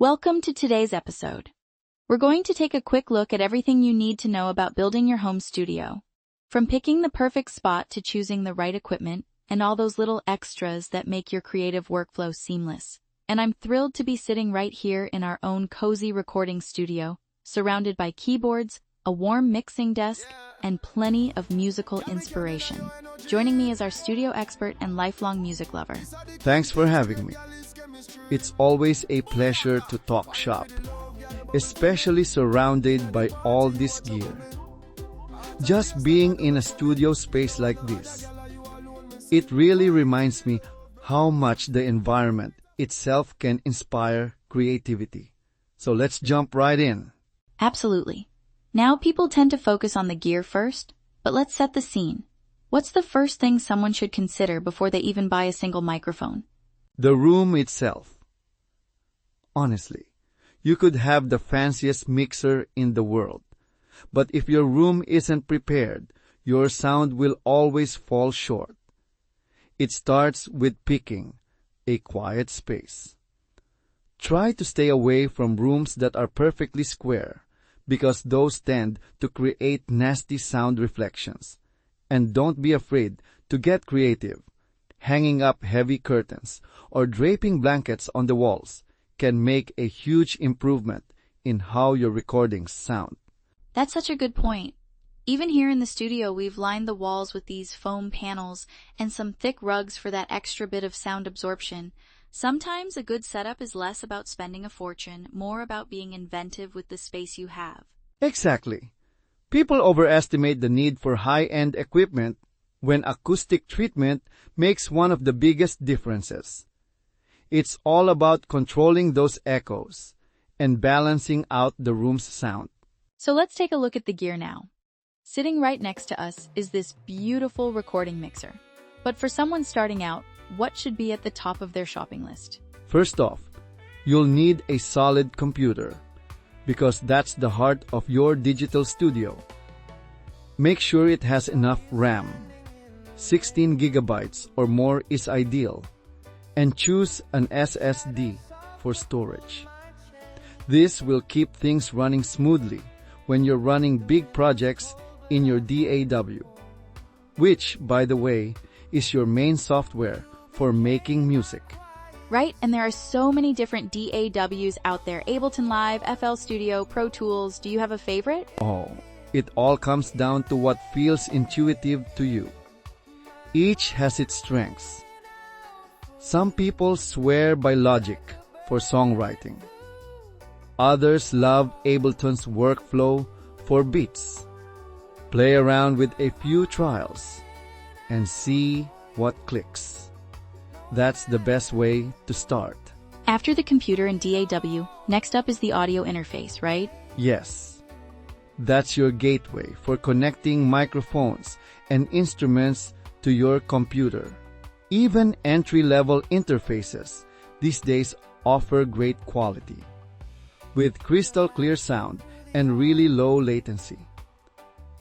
Welcome to today's episode. We're going to take a quick look at everything you need to know about building your home studio. From picking the perfect spot to choosing the right equipment and all those little extras that make your creative workflow seamless. And I'm thrilled to be sitting right here in our own cozy recording studio, surrounded by keyboards, a warm mixing desk, and plenty of musical inspiration. Joining me is our studio expert and lifelong music lover. Thanks for having me. It's always a pleasure to talk shop, especially surrounded by all this gear. Just being in a studio space like this, it really reminds me how much the environment itself can inspire creativity. So let's jump right in. Absolutely. Now people tend to focus on the gear first, but let's set the scene. What's the first thing someone should consider before they even buy a single microphone? The room itself. Honestly, you could have the fanciest mixer in the world, but if your room isn't prepared, your sound will always fall short. It starts with picking a quiet space. Try to stay away from rooms that are perfectly square, because those tend to create nasty sound reflections. And don't be afraid to get creative. Hanging up heavy curtains or draping blankets on the walls can make a huge improvement in how your recordings sound. That's such a good point. Even here in the studio, we've lined the walls with these foam panels and some thick rugs for that extra bit of sound absorption. Sometimes a good setup is less about spending a fortune, more about being inventive with the space you have. Exactly. People overestimate the need for high-end equipment when acoustic treatment makes one of the biggest differences. It's all about controlling those echoes and balancing out the room's sound. So let's take a look at the gear now. Sitting right next to us is this beautiful recording mixer. But for someone starting out, what should be at the top of their shopping list? First off, you'll need a solid computer, because that's the heart of your digital studio. Make sure it has enough RAM. 16 gigabytes or more is ideal. And choose an SSD for storage. This will keep things running smoothly when you're running big projects in your DAW, which, by the way, is your main software for making music. Right, and there are so many different DAWs out there. Ableton Live, FL Studio, Pro Tools. Do you have a favorite? Oh, it all comes down to what feels intuitive to you. Each has its strengths. Some people swear by Logic for songwriting. Others love Ableton's workflow for beats. Play around with a few trials and see what clicks. That's the best way to start. After the computer and DAW, next up is the audio interface, right? Yes. That's your gateway for connecting microphones and instruments to your computer. Even entry-level interfaces these days offer great quality, with crystal clear sound and really low latency.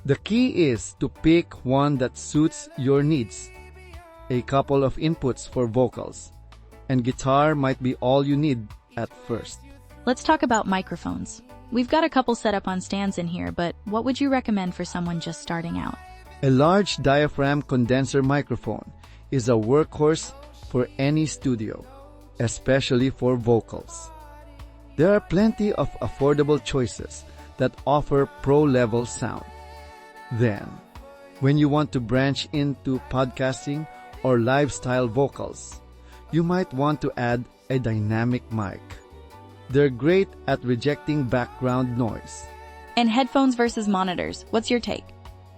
The key is to pick one that suits your needs. A couple of inputs for vocals, and guitar might be all you need at first. Let's talk about microphones. We've got a couple set up on stands in here, but what would you recommend for someone just starting out? A large diaphragm condenser microphone is a workhorse for any studio, especially for vocals. There are plenty of affordable choices that offer pro-level sound. Then, when you want to branch into podcasting or lifestyle vocals, you might want to add a dynamic mic. They're great at rejecting background noise. And headphones versus monitors, what's your take?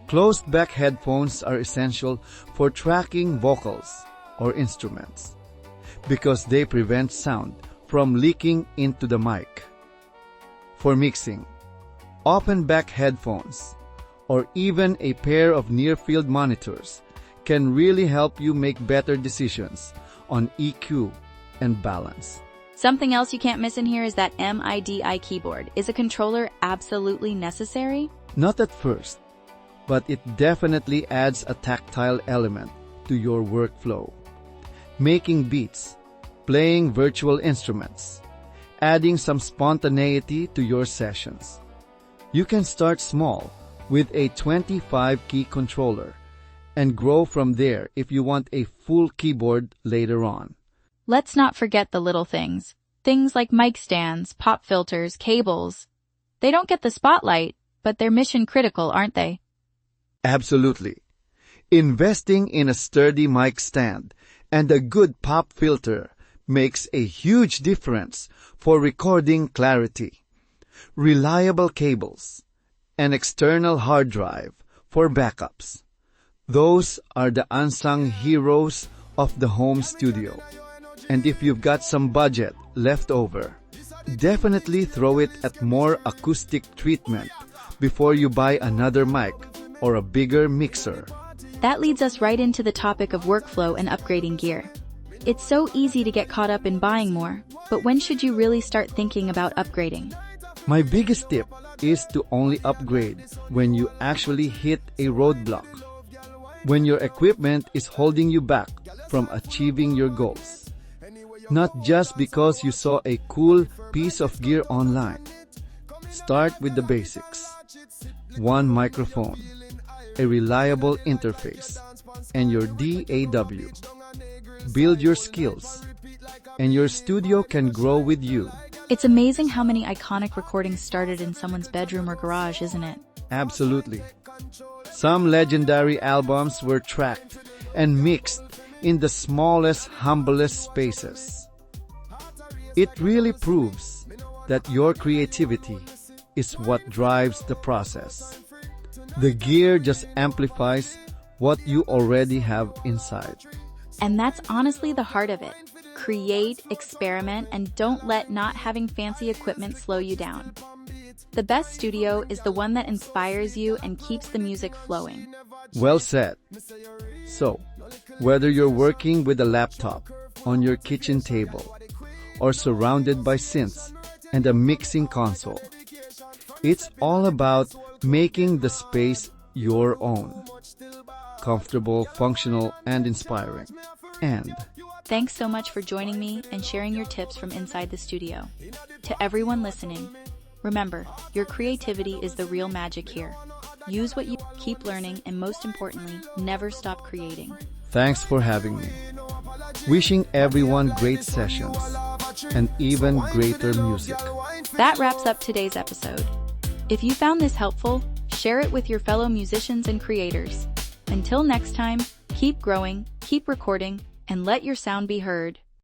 Closed-back headphones are essential for tracking vocals or instruments because they prevent sound from leaking into the mic. For mixing, open-back headphones or even a pair of near-field monitors can really help you make better decisions on EQ and balance. Something else you can't miss in here is that MIDI keyboard. Is a controller absolutely necessary? Not at first, but it definitely adds a tactile element to your workflow. Making beats, playing virtual instruments, adding some spontaneity to your sessions. You can start small with a 25-key controller and grow from there if you want a full keyboard later on. Let's not forget the little things. Things like mic stands, pop filters, cables. They don't get the spotlight, but they're mission critical, aren't they? Absolutely. Investing in a sturdy mic stand and a good pop filter makes a huge difference for recording clarity. Reliable cables, an external hard drive for backups. Those are the unsung heroes of the home studio. And if you've got some budget left over, definitely throw it at more acoustic treatment before you buy another mic or a bigger mixer. That leads us right into the topic of workflow and upgrading gear. It's so easy to get caught up in buying more, but when should you really start thinking about upgrading? My biggest tip is to only upgrade when you actually hit a roadblock. When your equipment is holding you back from achieving your goals. Not just because you saw a cool piece of gear online. Start with the basics. One microphone, a reliable interface, and your DAW. Build your skills, and your studio can grow with you. It's amazing how many iconic recordings started in someone's bedroom or garage, isn't it? Absolutely. Some legendary albums were tracked and mixed in the smallest, humblest spaces. It really proves that your creativity is what drives the process. The gear just amplifies what you already have inside. And that's honestly the heart of it. Create, experiment, and don't let not having fancy equipment slow you down. The best studio is the one that inspires you and keeps the music flowing. Well said. So, whether you're working with a laptop on your kitchen table or surrounded by synths and a mixing console, it's all about making the space your own. Comfortable, functional, and inspiring. And thanks so much for joining me and sharing your tips from inside the studio. To everyone listening, remember, your creativity is the real magic here. Use what you keep learning, and most importantly, never stop creating. Thanks for having me. Wishing everyone great sessions and even greater music. That wraps up today's episode. If you found this helpful, share it with your fellow musicians and creators. Until next time, keep growing, keep recording, and let your sound be heard.